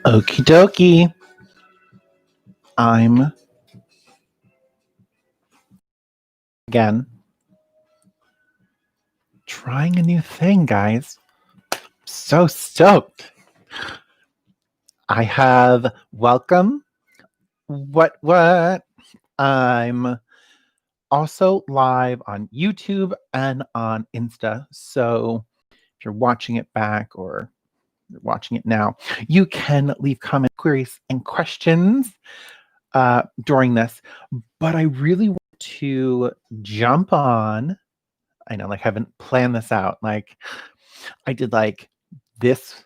Okie dokie. I'm again trying a new thing, guys. So stoked. I have welcome. What? I'm also live on YouTube and on Insta. So if you're watching it back or you're watching it now, you can leave comments, queries, and questions during this. But I really want to jump on. I know, like, I haven't planned this out. Like, I did like this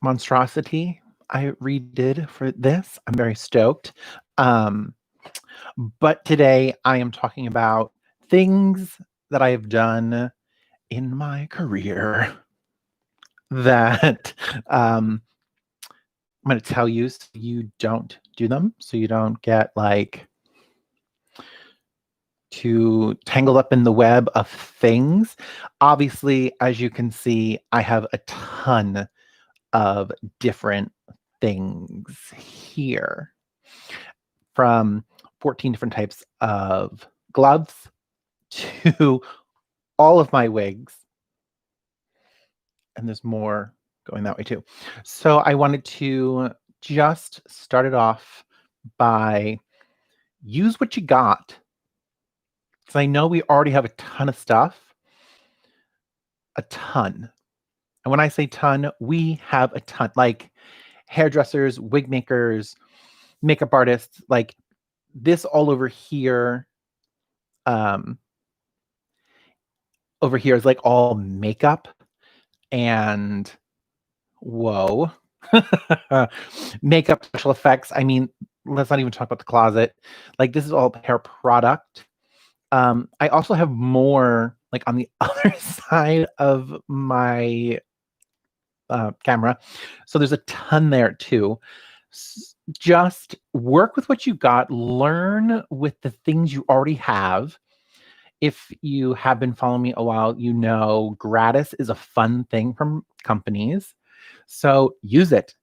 monstrosity I redid for this. I'm very stoked. But today I am talking about things that I have done in my career that I'm going to tell you so you don't do them, so you don't get like too tangled up in the web of things. Obviously, as you can see, I have a ton of different things here, from 14 different types of gloves to all of my wigs. And there's more going that way too. So I wanted to just start it off by use what you got. Because I know we already have a ton of stuff. A ton. And when I say ton, we have a ton. Like hairdressers, wig makers, makeup artists, like this all over here. Over here is like all makeup and whoa. Makeup, special effects. I mean, let's not even talk about the closet. Like this is all hair product. I also have more like on the other side of my camera. So there's a ton there too. Just work with what you got, learn with the things you already have. If you have been following me a while, you know gratis is a fun thing from companies. So use it.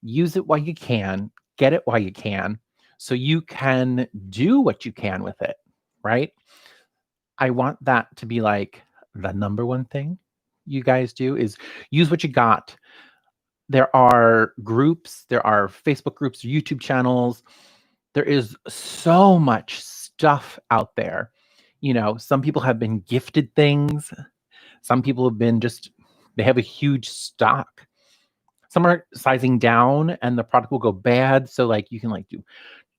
Use it while you can. Get it while you can. So you can do what you can with it, right? I want that to be like the number one thing you guys do is use what you got. There are groups, there are Facebook groups, YouTube channels. There is so much stuff out there. You know, some people have been gifted things. Some people have been they have a huge stock. Some are sizing down and the product will go bad. So like you can like do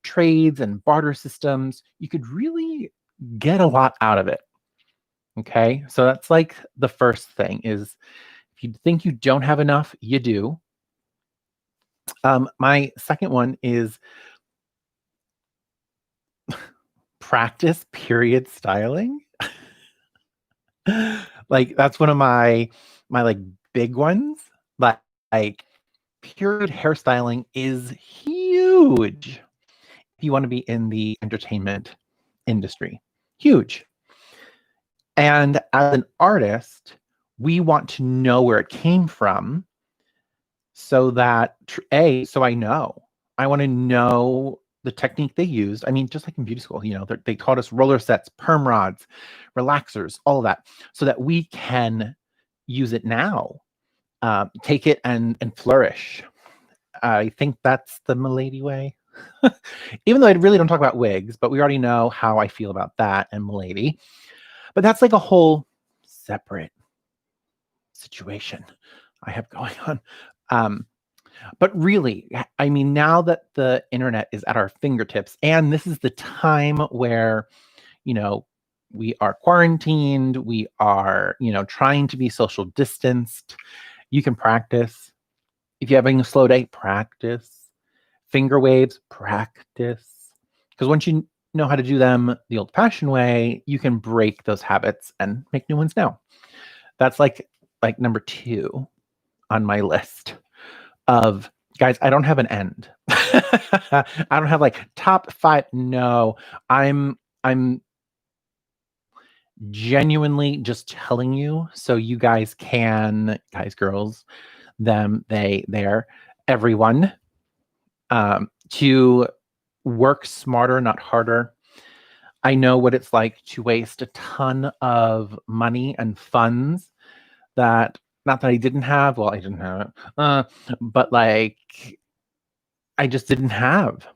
trades and barter systems. You could really get a lot out of it. Okay. So that's like the first thing is if you think you don't have enough, you do. My second one is practice period styling. Like that's one of my like big ones. Like period hairstyling is huge if you want to be in the entertainment industry. Huge. And as an artist, we want to know where it came from so that so I know. I want to know the technique they used. I mean, just like in beauty school, you know, they taught us roller sets, perm rods, relaxers, all of that, so that we can use it now, take it and flourish. I think that's the Milady way. Even though I really don't talk about wigs, but we already know how I feel about that and Milady. But that's like a whole separate situation I have going on. But really, I mean, now that the internet is at our fingertips, and this is the time where, you know, we are quarantined, we are, you know, trying to be social distanced, you can practice. If you're having a slow day, practice. Finger waves, practice. Because once you know how to do them the old-fashioned way, you can break those habits and make new ones now. That's like number 2 on my list of guys. I don't have an end. I don't have like top 5. No, I'm genuinely just telling you so you guys, girls, them, they, their, everyone, to work smarter, not harder. I know what it's like to waste a ton of money and funds that, not that I didn't have, well, I didn't have it, but like I just didn't have.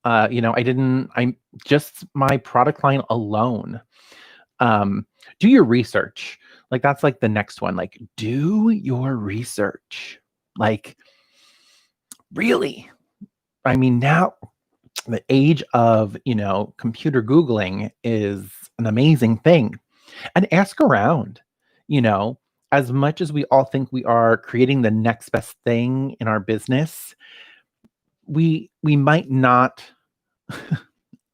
I'm just my product line alone. Do your research. Like that's like the next one. Like do your research. Like really. I mean, now the age of, computer Googling is an amazing thing. And ask around, you know, as much as we all think we are creating the next best thing in our business, we might not.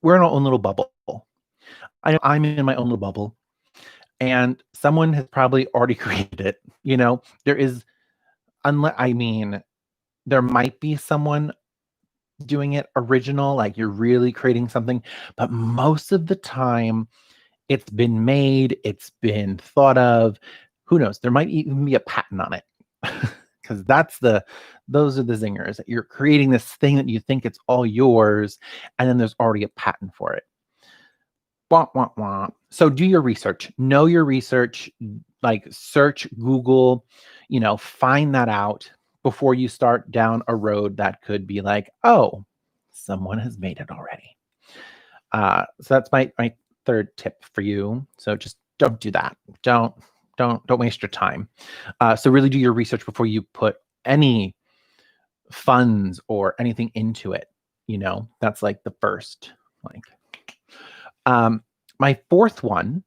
We're in our own little bubble. I know I'm in my own little bubble, and someone has probably already created it. There is, unless I mean, there might be someone doing it original, like you're really creating something, but most of the time it's been made, it's been thought of. Who knows? There might even be a patent on it. Because those are the zingers. You're creating this thing that you think it's all yours, and then there's already a patent for it. Wah, wah, wah. So do your research. Know your research. Like search, Google, find that out before you start down a road that could be like, oh, someone has made it already. So that's my third tip for you. So just don't do that. Don't waste your time. So really do your research before you put any funds or anything into it. That's like the first. My fourth one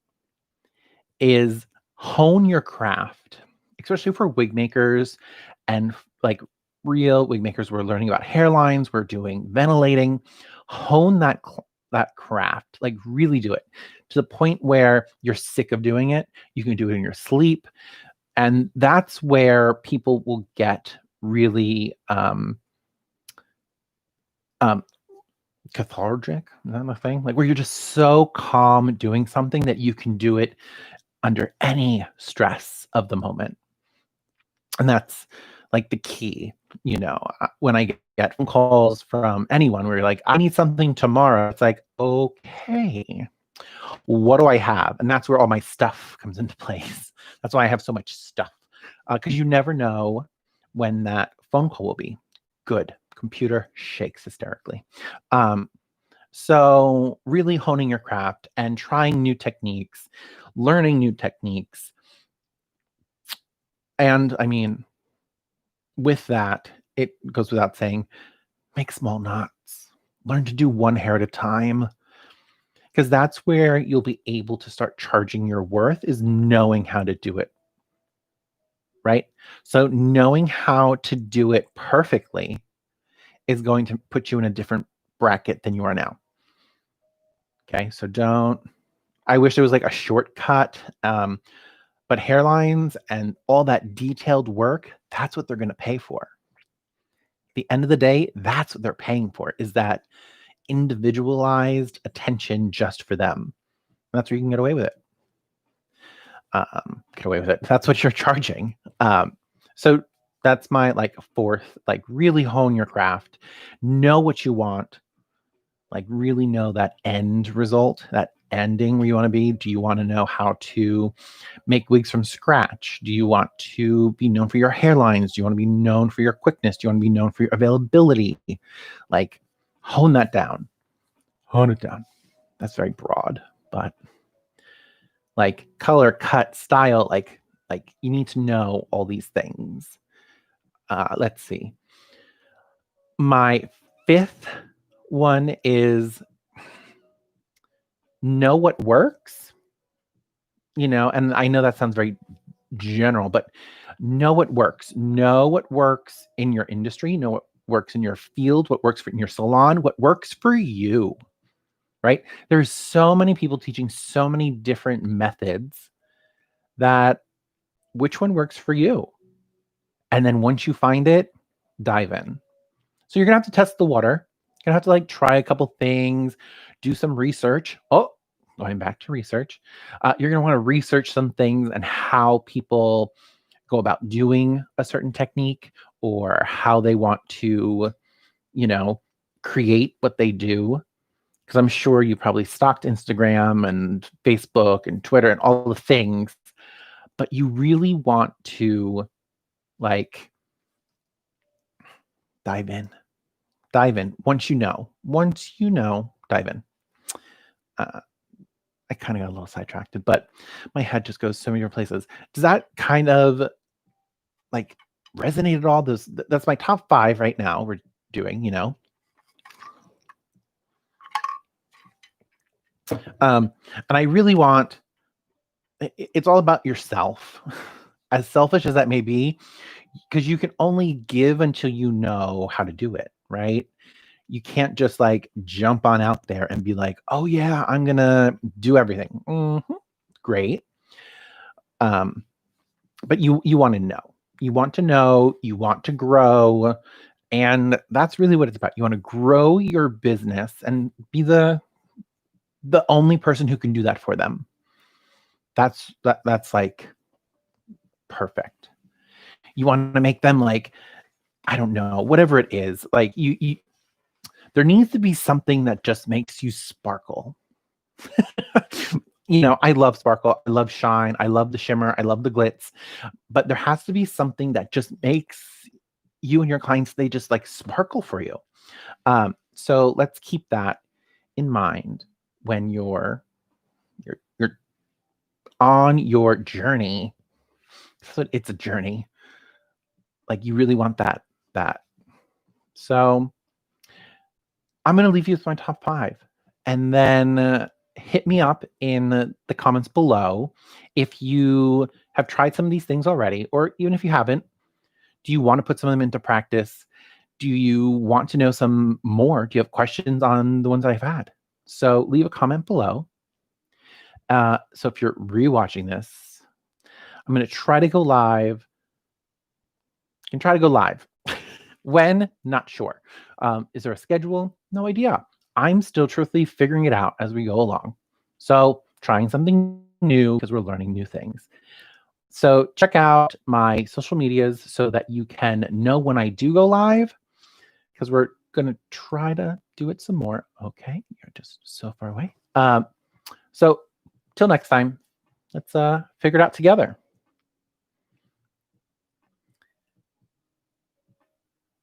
is hone your craft, especially for wig makers and like real wig makers. We're learning about hairlines. We're doing ventilating. Hone that craft, like really do it to the point where you're sick of doing it. You can do it in your sleep. And that's where people will get really cathartic. Is that a thing? Like where you're just so calm doing something that you can do it under any stress of the moment. And that's like the key. When I get phone calls from anyone where you're like, I need something tomorrow, it's like, okay, what do I have? And that's where all my stuff comes into place. That's why I have so much stuff, because you never know when that phone call will be. Good. Computer shakes hysterically. So really honing your craft and trying new techniques, learning new techniques. And I mean, with that, it goes without saying, make small knots. Learn to do one hair at a time. Because that's where you'll be able to start charging your worth, is knowing how to do it. Right? So knowing how to do it perfectly is going to put you in a different bracket than you are now. Okay, so I wish there was like a shortcut, but hairlines and all that detailed work, that's what they're going to pay for. At the end of the day, that's what they're paying for, is that individualized attention just for them. And that's where you can get away with it. That's what you're charging. So that's my fourth, really hone your craft, know what you want, really know that end result, that ending where you want to be. Do you want to know how to make wigs from scratch? Do you want to be known for your hairlines? Do you want to be known for your quickness? Do you want to be known for your availability? Hone that down. Hone it down. That's very broad, but color, cut, style, you need to know all these things. Let's see. My fifth one is know what works. And I know that sounds very general, but know what works. Know what works in your industry. Know what works in your field. What works in your salon. What works for you. Right? There's so many people teaching so many different methods that which one works for you? And then once you find it, dive in. So you're going to have to test the water. You're going to have to try a couple things, do some research. Oh, going back to research. You're going to want to research some things and how people go about doing a certain technique or how they want to, create what they do. Because I'm sure you probably stalked Instagram and Facebook and Twitter and all the things, but you really want to like dive in. Dive in. Once you know, dive in. I kind of got a little sidetracked, but my head just goes so many different places. Does that kind of like resonate at all? That's my top 5 right now. We're doing, and I really want. It's all about yourself, as selfish as that may be, because you can only give until you know how to do it, right? You can't just like jump on out there and be like, oh yeah, I'm gonna do everything. Great. But you want to know. You want to know, you want to grow. And that's really what it's about. You want to grow your business and be the only person who can do that for them. That's like perfect. You want to make them like, I don't know, whatever it is. Like you there needs to be something that just makes you sparkle. I love sparkle. I love shine. I love the shimmer. I love the glitz. But there has to be something that just makes you and your clients, they just like sparkle for you. So let's keep that in mind when you're on your journey. So it's a journey. Like you really want that. So I'm going to leave you with my top 5, and then hit me up in the comments below if you have tried some of these things already, or even if you haven't. Do you want to put some of them into practice? Do you want to know some more? Do you have questions on the ones that I've had? So leave a comment below. So if you're rewatching this, I'm going to try to go live. I can try to go live. When? Not sure. Is there a schedule? No idea. I'm still truthfully figuring it out as we go along. So trying something new because we're learning new things. So check out my social medias so that you can know when I do go live, because we're going to try to do it some more. Okay, you're just so far away. So till next time, let's figure it out together.